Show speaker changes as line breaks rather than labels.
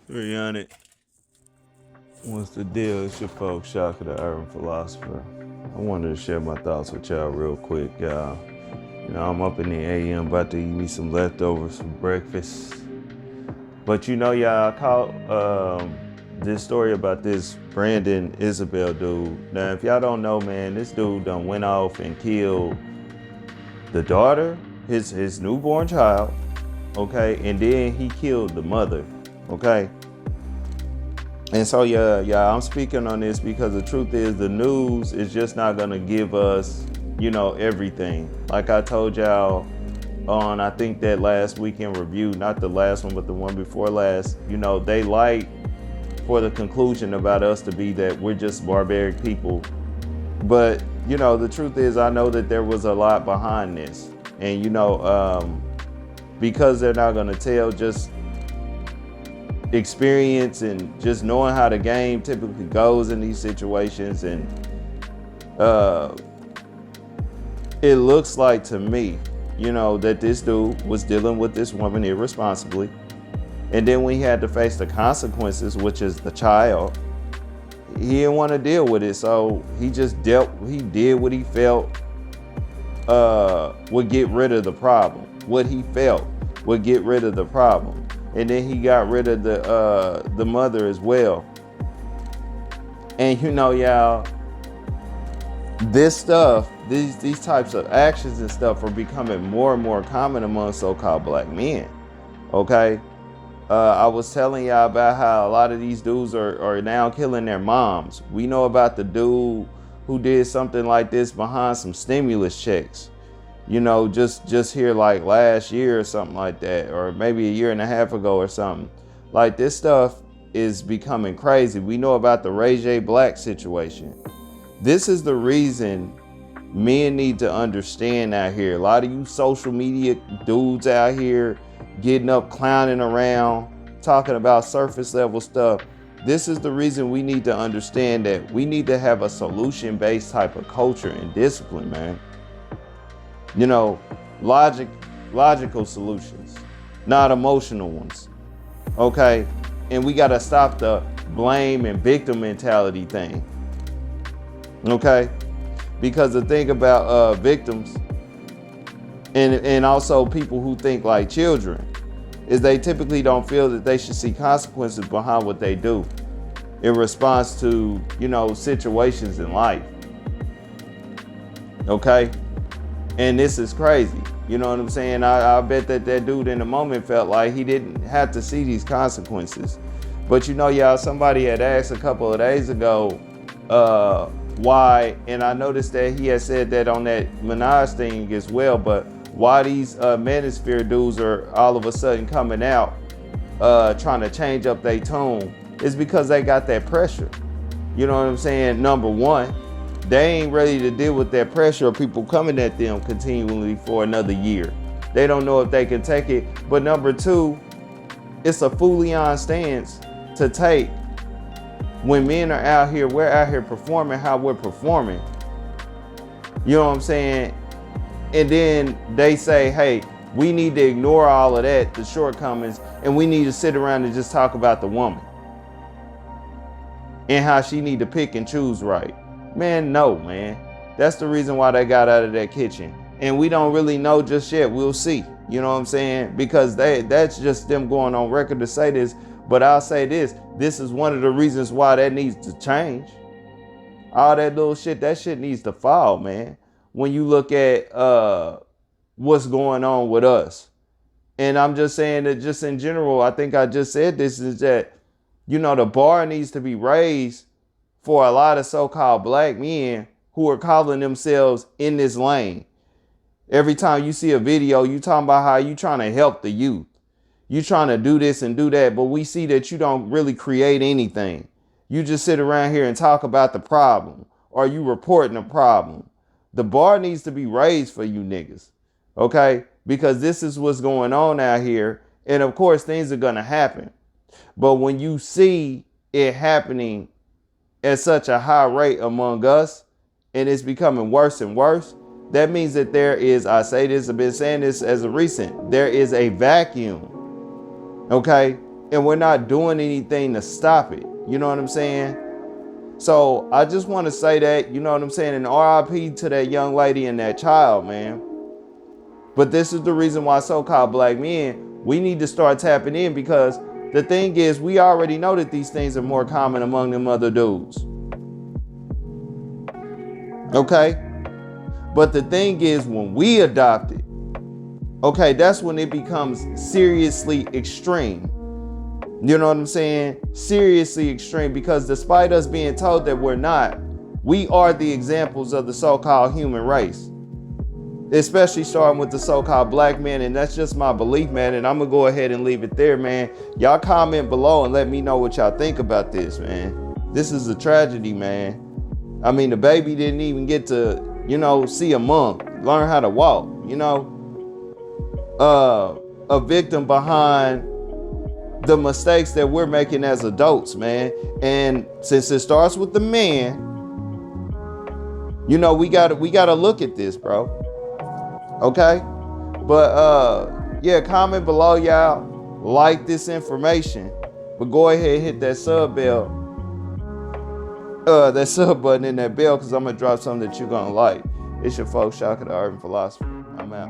300. What's the deal? It's your folks, Shocker the Urban Philosopher. I wanted to share my thoughts with y'all real quick, y'all. I'm up in the AM about to eat me some leftovers for breakfast. But y'all, I caught this story about this Brandon Isabelle dude. Now, if y'all don't know, man, this dude done went off and killed the daughter, his newborn child, okay? And then he killed the mother, okay? And so, yeah, I'm speaking on this because the truth is the news is just not going to give us, everything. Like I told y'all on, I think that last weekend review, not the last one, but the one before last, they like for the conclusion about us to be that we're just barbaric people. But, the truth is I know that there was a lot behind this. And, because they're not going to tell just experience and just knowing how the game typically goes in these situations, and it looks like to me that this dude was dealing with this woman irresponsibly, and then when he had to face the consequences, which is the child, he didn't want to deal with it, so he did what he felt would get rid of the problem. What he felt would get rid of the problem. And then he got rid of the mother as well. And y'all, this stuff, these types of actions and stuff are becoming more and more common among so-called black men. Okay? I was telling y'all about how a lot of these dudes are now killing their moms. We know about the dude who did something like this behind some stimulus checks. Just here like last year or something like that, or maybe a year and a half ago or something. Like, this stuff is becoming crazy. We know about the Ray J Black situation. This is the reason men need to understand out here. A lot of you social media dudes out here getting up, clowning around, talking about surface level stuff. This is the reason we need to understand that we need to have a solution-based type of culture and discipline, man. Logical solutions, not emotional ones. Okay? And we got to stop the blame and victim mentality thing. Okay? Because the thing about victims and also people who think like children is they typically don't feel that they should see consequences behind what they do in response to, situations in life. Okay? And this is crazy. You know what I'm saying? I bet that dude in the moment felt like he didn't have to see these consequences. But y'all, somebody had asked a couple of days ago why, and I noticed that he had said that on that Minaj thing as well, but why these manosphere dudes are all of a sudden coming out trying to change up their tone is because they got that pressure. You know what I'm saying? Number one, they ain't ready to deal with that pressure of people coming at them continually for another year. They don't know if they can take it. But number two, it's a Foulion stance to take when men are out here, we're out here performing how we're performing. You know what I'm saying? And then they say, hey, we need to ignore all of that, the shortcomings, and we need to sit around and just talk about the woman and how she need to pick and choose right. Man, no, man. That's the reason why they got out of that kitchen. And we don't really know just yet. We'll see. You know what I'm saying? Because that's just them going on record to say this. But I'll say this. This is one of the reasons why that needs to change. All that little shit, that shit needs to fall, man. When you look at what's going on with us. And I'm just saying that just in general, I think I just said this, is that, the bar needs to be raised for a lot of so-called black men who are calling themselves in this lane. Every time you see a video, you talking about how you trying to help the youth. You trying to do this and do that, but we see that you don't really create anything. You just sit around here and talk about the problem, or you reporting a problem. The bar needs to be raised for you niggas, okay? Because this is what's going on out here, and of course things are gonna happen. But when you see it happening at such a high rate among us, and it's becoming worse and worse, that means that there is, I've been saying this as a recent, there is a vacuum, okay? and we're not doing anything to stop it. You know what I'm saying? So I just want to say that, you know what I'm saying, and RIP to that young lady and that child, man. But this is the reason why so-called black men, we need to start tapping in, because the thing is, we already know that these things are more common among them other dudes. Okay? But the thing is, when we adopt it, okay, that's when it becomes seriously extreme. You know what I'm saying? Seriously extreme, because despite us being told that we're not, we are the examples of the so-called human race. Especially starting with the so-called black man, and that's just my belief, man, and I'm gonna go ahead and leave it there, man. Y'all comment below and let me know what y'all think about this, man. This is a tragedy, man. I mean, the baby didn't even get to, you know, see a monk, learn how to walk, you know. A victim behind the mistakes that we're making as adults, man. And since it starts with the man, you know, we gotta look at this, bro. Okay? But yeah, comment below, y'all. Like this information. But go ahead and hit that sub bell. That sub button and that bell, because I'm gonna drop something that you're gonna like. It's your folks, Shaka the Urban Philosopher. I'm out.